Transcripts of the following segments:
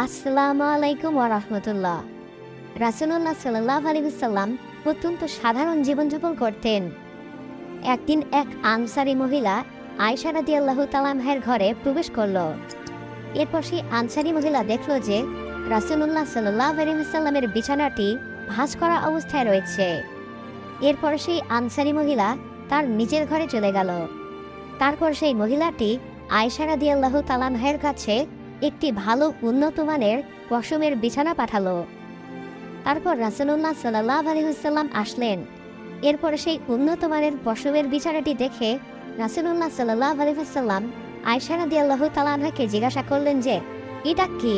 আসসালামু আলাইকুম ওয়া রাহমাতুল্লাহ। রাসূলুল্লাহ সাল্লাল্লাহু আলাইহি ওয়াসাল্লাম অত্যন্ত সাধারণ জীবনযাপন করতেন। একদিন এক আনসারী মহিলা আয়েশা রাদিয়াল্লাহু তাআলা আনহার ঘরে প্রবেশ করল। এরপর সেই আনসারী মহিলা দেখল যে রাসূলুল্লাহ সাল্লাল্লাহু আলাইহি ওয়াসাল্লামের বিছানাটি ভাঁজ করা অবস্থায় রয়েছে। এরপর সেই আনসারী মহিলা তার নিজের ঘরে চলে গেল। তারপর সেই মহিলাটি আয়েশা রাদিয়াল্লাহু তাআলা আনহার কাছে একটি ভালো উন্নত মানের পশমের বিছানা পাঠালো। তারপর রাসূলুল্লাহ সাল্লাল্লাহু আলাইহি ওয়াসাল্লাম আসলেন। এরপর সেই উন্নত মানের পশমের বিছানাটি দেখে রাসূলুল্লাহ সাল্লাল্লাহু আলাইহি ওয়াসাল্লাম আয়েশা রাদিয়াল্লাহু তাআলা আনহাকে জিজ্ঞাসা করলেন যে এটা কি?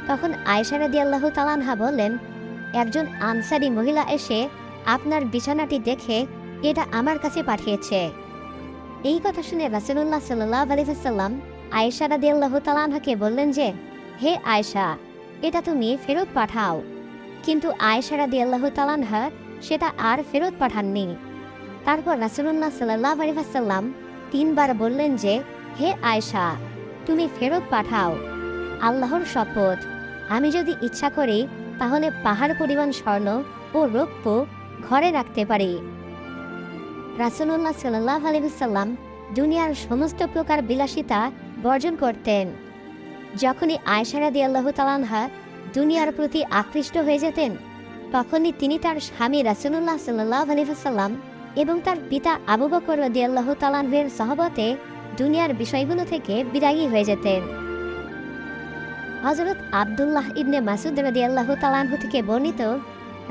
তখন আয়েশা রাদিয়াল্লাহু তাআলা আনহা বললেন, একজন আনসারী মহিলা এসে আপনার বিছানাটি দেখে এটা আমার কাছে পাঠিয়েছে। এই কথা শুনে রাসূলুল্লাহ সাল্লাল্লাহু আলাইহি ওয়াসাল্লাম আয়েশা রাদিয়াল্লাহু তাআলা আনহাকে বললেন যে, হে আয়েশা, এটা তুমি ফেরত পাঠাও। কিন্তু আয়েশা রাদিয়াল্লাহু তাআলা আনহা সেটা আর ফেরত পাঠাননি। তারপর রাসূলুল্লাহ সাল্লাল্লাহু আলাইহি ওয়াসাল্লাম তিনবার বললেন যে, হে আয়েশা, তুমি ফেরত পাঠাও। আল্লাহর শপথ, আমি যদি ইচ্ছা করি তাহলে পাহাড় পরিমাণ স্বর্ণ ও রৌপ্য ঘরে রাখতে পারি। রাসূলুল্লাহ সাল্লাল্লাহু আলাইহি ওয়াসাল্লাম দুনিয়ার সমস্ত প্রকার বিলাসিতা বর্জন করতেন। যখনই আয়েশা রাদিয়াল্লাহু তাআলা আনহা দুনিয়ার প্রতি আকৃষ্ট হয়ে যেতেন, তখনই তিনি তার স্বামী রাসূলুল্লাহ সাল্লাল্লাহু আলাইহি ওয়াসাল্লাম এবং তার পিতা আবু বকর রাদিয়াল্লাহু তাআলা আনহুর সহবতে দুনিয়ার বিষয়গুলো থেকে বিরাগী হয়ে যেতেন। হযরত আব্দুল্লাহ ইবনে মাসউদ রাদিয়াল্লাহু তাআলা আনহু থেকে বর্ণিত,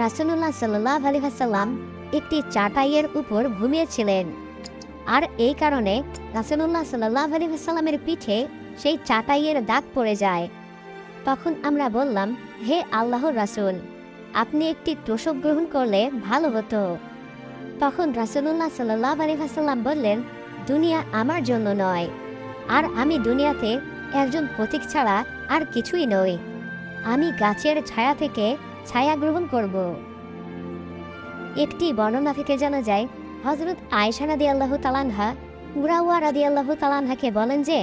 রাসূলুল্লাহ সাল্লাল্লাহু আলাইহি ওয়াসাল্লাম একটি চাটাইয়ের উপর ঘুমিয়েছিলেন। আর এই কারণে রাসূলুল্লাহ সাল্লাল্লাহু আলাইহি ওয়াসাল্লামের পিঠে সেই চাটাইয়ের দাগ পড়ে যায়। তখন আমরা বললাম, হে আল্লাহর রাসূল, আপনি একটি তোশক গ্রহণ করলে ভালো হতো। তখন রাসূলুল্লাহ সাল্লাল্লাহু আলাইহি ওয়াসাল্লাম বললেন, দুনিয়া আমার জন্য নয়, আর আমি দুনিয়াতে একজন প্রতীক ছাড়া আর কিছুই নই। আমি গাছের ছায়া থেকে ছায়া গ্রহণ করব। একটি বর্ণনা থেকে জানা যায়, হযরত আয়েশা রাদিয়াল্লাহু তাআলা আনহা উরাওয়া রাদিয়াল্লাহু তাআলা আনহাকে বলেন যে,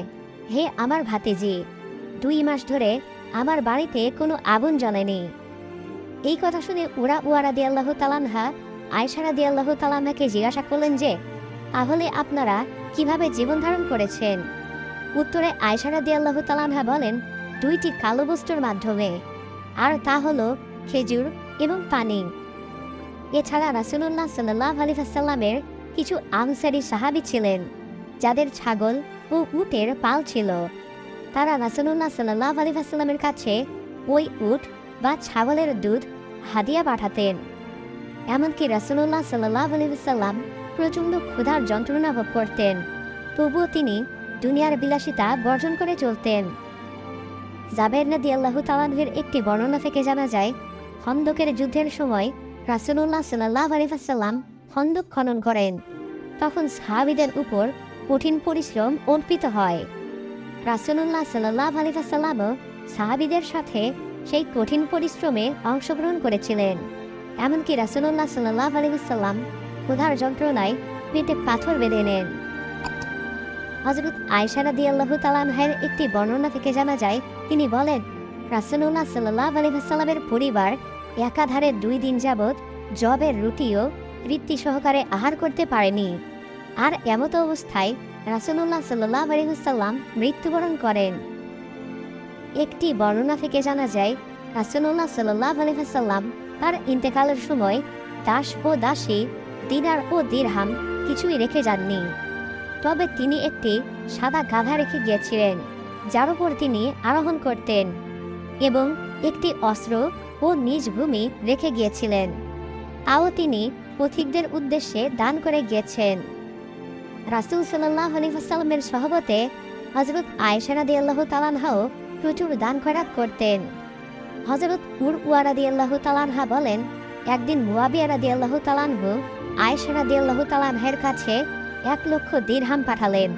হে আমার ভাতিজি, 2 মাস ধরে আমার বাড়িতে কোনো আগুন জ্বলেনি। এই কথা শুনে উরাওয়া রাদিয়াল্লাহু তাআলা আনহা আয়েশা রাদিয়াল্লাহু তাআলা আনহাকে জিজ্ঞাসা করলেন যে, তাহলে আপনারা কিভাবে জীবন ধারণ করেছেন? উত্তরে আয়েশা রাদিয়াল্লাহু তাআলা আনহা বলেন, 2টি কালো বস্তুর মাধ্যমে, আর তা হলো খেজুর এবং পানি। এছাড়া রাসূলুল্লাহ সাল্লাল্লাহু আলাইহি ওয়াসাল্লামের কিছু আনসারী সাহাবী ছিলেন যাদের ছাগল ও উটের পাল ছিল। তারা রাসূলুল্লাহ সাল্লাল্লাহু আলাইহি ওয়াসাল্লামের কাছে ওই উট বা ছাগলের দুধ হাদিয়া পাঠাতেন। এমনকি রাসূলুল্লাহ সাল্লাল্লাহু আলাইহি ওয়াসাল্লাম প্রচণ্ড ক্ষুধার যন্ত্রণা ভোগ করতেন, তবুও তিনি দুনিয়ার বিলাসিতা বর্জন করে চলতেন। জাবের রাদিয়াল্লাহু তাআলা আনহুর একটি বর্ণনা থেকে জানা যায়, খন্দকের যুদ্ধের সময় রাসূলুল্লাহ সাল্লাল্লাহু আলাইহি ওয়াসাল্লাম খন্দক খনন করেন। তখন সাহাবীদের উপর কঠিন পরিশ্রম অর্পিত হয়। রাসূলুল্লাহ সাল্লাল্লাহু আলাইহি ওয়াসাল্লামও সাহাবীদের সাথে সেই কঠিন পরিশ্রমে অংশগ্রহণ করেছিলেন। এমনকি রাসূলুল্লাহ সাল্লাল্লাহু আলাইহি ওয়াসাল্লাম ক্ষুধার যন্ত্রণায় পেটে পাথর বেঁধে নেন। হযরত আয়েশা রাদিয়াল্লাহু তাআলা আনহার একটি বর্ণনা থেকে জানা যায়, তিনি বলেন, রাসূলুল্লাহ সাল্লাল্লাহু আলাইহি ওয়াসাল্লামের পরিবার একাধারে 2 দিন যাবৎ জবের রুটিও তৃপ্তি সহকারে আহার করতে পারেনি। আর এমত অবস্থায় রাসূলুল্লাহ সাল্লাল্লাহু আলাইহি ওয়াসাল্লাম মৃত্যুবরণ করেন। একটি বর্ণনা থেকে জানা যায়, রাসূলুল্লাহ সাল্লাল্লাহু আলাইহি ওয়াসাল্লাম তার ইন্তেকালের সময় দাস ও দাসী, দিনার ও দিরহাম কিছুই রেখে যাননি। তবে তিনি একটি সাদা গাধা রেখে গিয়েছিলেন, যার উপর তিনি আরোহণ করতেন, এবং একটি অস্ত্র ও নিজ ভূমি রেখে গিয়েছিলেন। তাও তিনি পথিকদের উদ্দেশ্যে দান করে গিয়েছেন। রাসূল সাল্লাল্লাহু আলাইহি ওয়াসাল্লামের সহবতে হযরত আয়েশা রাদিয়াল্লাহু তাআলা আনহাও প্রচুর দান খয়রাত করতেন। হযরত উরওয়া রাদিয়াল্লাহু তাআলা আনহা বলেন, একদিন মুয়াবিয়া রাদিয়াল্লাহু তাআলা আনহু আয়েশা রাদিয়াল্লাহু তাআলা আনহার কাছে 1,00,000 দিরহাম পাঠালেন।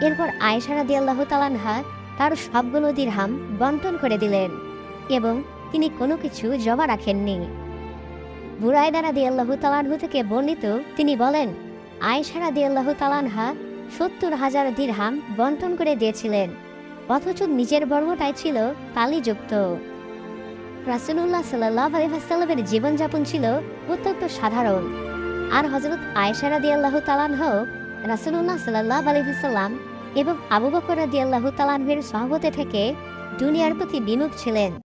এরপর আয়েশা রাদিয়াল্লাহু তাআলা আনহা তার সবগুলো দিরহাম বন্টন করে দিলেন এবং তিনি কোনো কিছু জমা রাখেননি। বুরায়দা রাদিয়াল্লাহু তাআলা আনহু থেকে বর্ণিত, তিনি বলেন, আয়েশা রাদিয়াল্লাহু তাআলা আনহা 70,000 দিরহাম বন্টন করে দিয়েছিলেন। অথচ নিজের বর্ণটাই ছিল তালিযুক্ত। রাসূলুল্লাহ সাল্লাল্লাহু আলাইহি ওয়াসাল্লামের জীবনযাপন ছিল অত্যন্ত সাধারণ। আর হযরত আয়েশা রাদিয়াল্লাহু তাআলা আনহা রাসূলুল্লাহ সাল্লাল্লাহু আলাইহি ওয়াসাল্লাম এবং আবু বকর রাদিয়াল্লাহু তাআলা আনহুর সহবতে থেকে দুনিয়ার প্রতি বিমুখ ছিলেন।